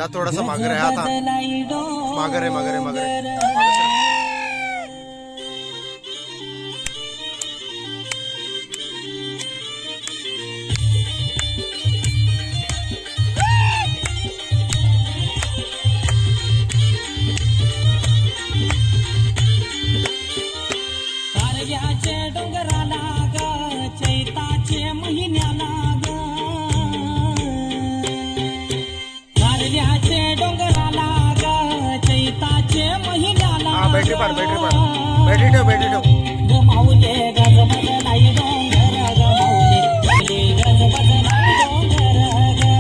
दा थोडासा मागे आहे आता मागे मागे डोंगराला ग चैताचे महिन्याला ग कारल्याचे डोंगराला ग चैताचे महिन्याला बैटरी ठेव ग माऊले गज बजलाई डोंगर ग माऊले गज बजलाई डोंगर ग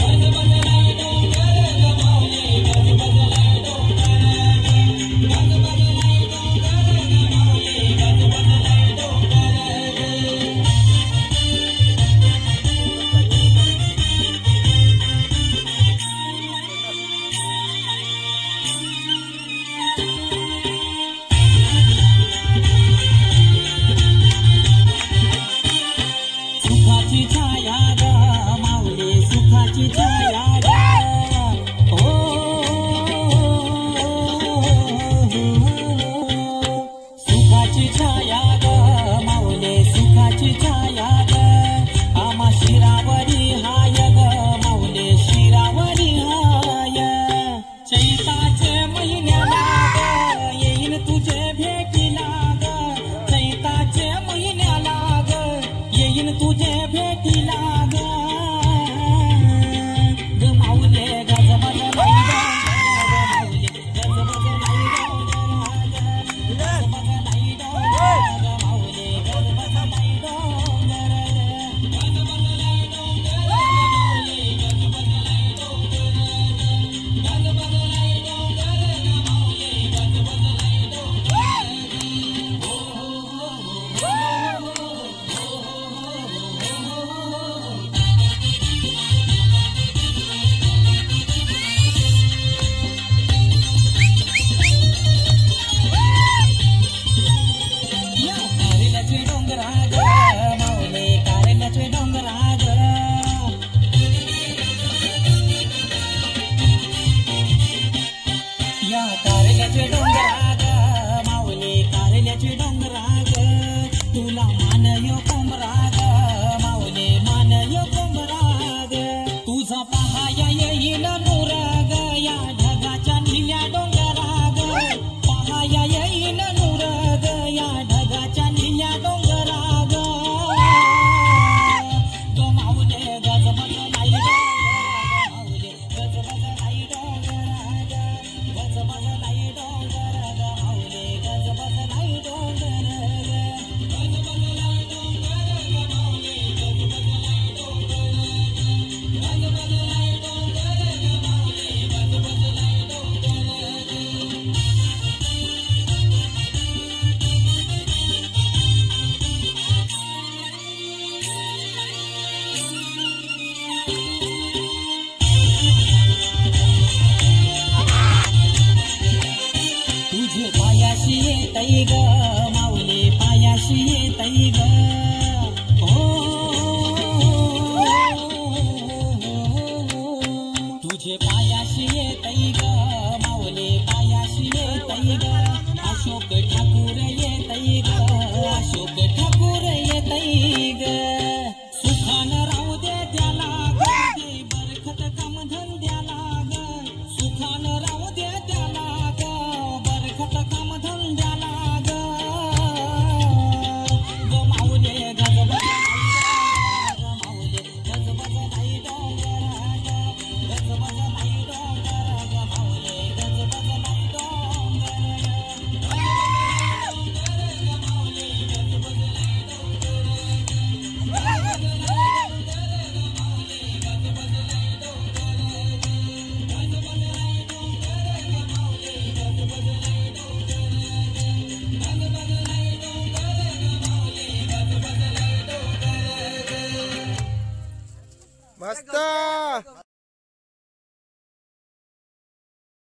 गज बजलाई डोंगर ग माऊले गज बजलाई डोंगर ग गज बजलाई डोंगर ग माऊले गज बजलाई डोंगर सुखाची छाया ग माऊली सुखाची छाया ग हो सुखाची छाया ग माऊली सुखाची छाया ग आम्हा शिरावरी हाय ग माऊली शिरावरी हाय चैताचे महिन्याला ग येईन तुझे भेटीला ग चैताचे महिन्याला ग येईन तुझे भेटीला ग ग माऊले गज बजलाई डोंगर गज बजलाई डोंगर ग माऊले गज बजलाई डोंगर गज बजलाई डोंगर माऊले गज बजलाई डोंगर गज बजलाई डोंगर ग माऊले गज बजलाई या कारल्याचे डोंगरा ग माऊले कारल्याचे डोंगरा ग या कारल्याचे डोंगरा ग माऊले कारल्याचे डोंगरा ग तुला मानयो कोंबरा ग माऊले मानयो कोंबरा ग तुझा पहाया येईल नूर ग या ढगाच्या निल्या डोंगरा ग पहाया येईल नूर ग या ढगाच्या निल्या डोंगरा ग ग माऊले गज बजलाई डोंगर माऊले गज बजलाई डोंगर गज बजलाई डोंगर ग माऊले गज बजलाई डोंगर गज बजलाई डोंगर ग माऊले गज बजलाई डोंगर गज बजलाई डोंगर ग माऊले गज बजलाई डोंगर तुझे पायाशी येतई ग माऊले पायाशी येतई ग हो तुझे पायाशी येतई ग माऊले पायाशी येतई ग अशोक ठाकूर येतई ग अशोक ठाकूर येतई ग सुखान राहू दे त्याला ग दे बरखत काम धंद्याला ग सुखान राहू दे त्याला ग बरखत काम धंद्याला ग ग माऊले गज बजलाई ग माऊले गज बजलाई डोंगर गज बजलाई डोंगर ग माऊले गज बजलाई डोंगर ग माऊले गज बजलाई डोंगर गज बजलाई डोंगर ग माऊले गज बजलाई डोंगर गज बजलाई डोंगर ग माऊले गज बजलाई डोंगर गज बजलाई डोंगर ग माऊले गज बजलाई डोंगर मस्त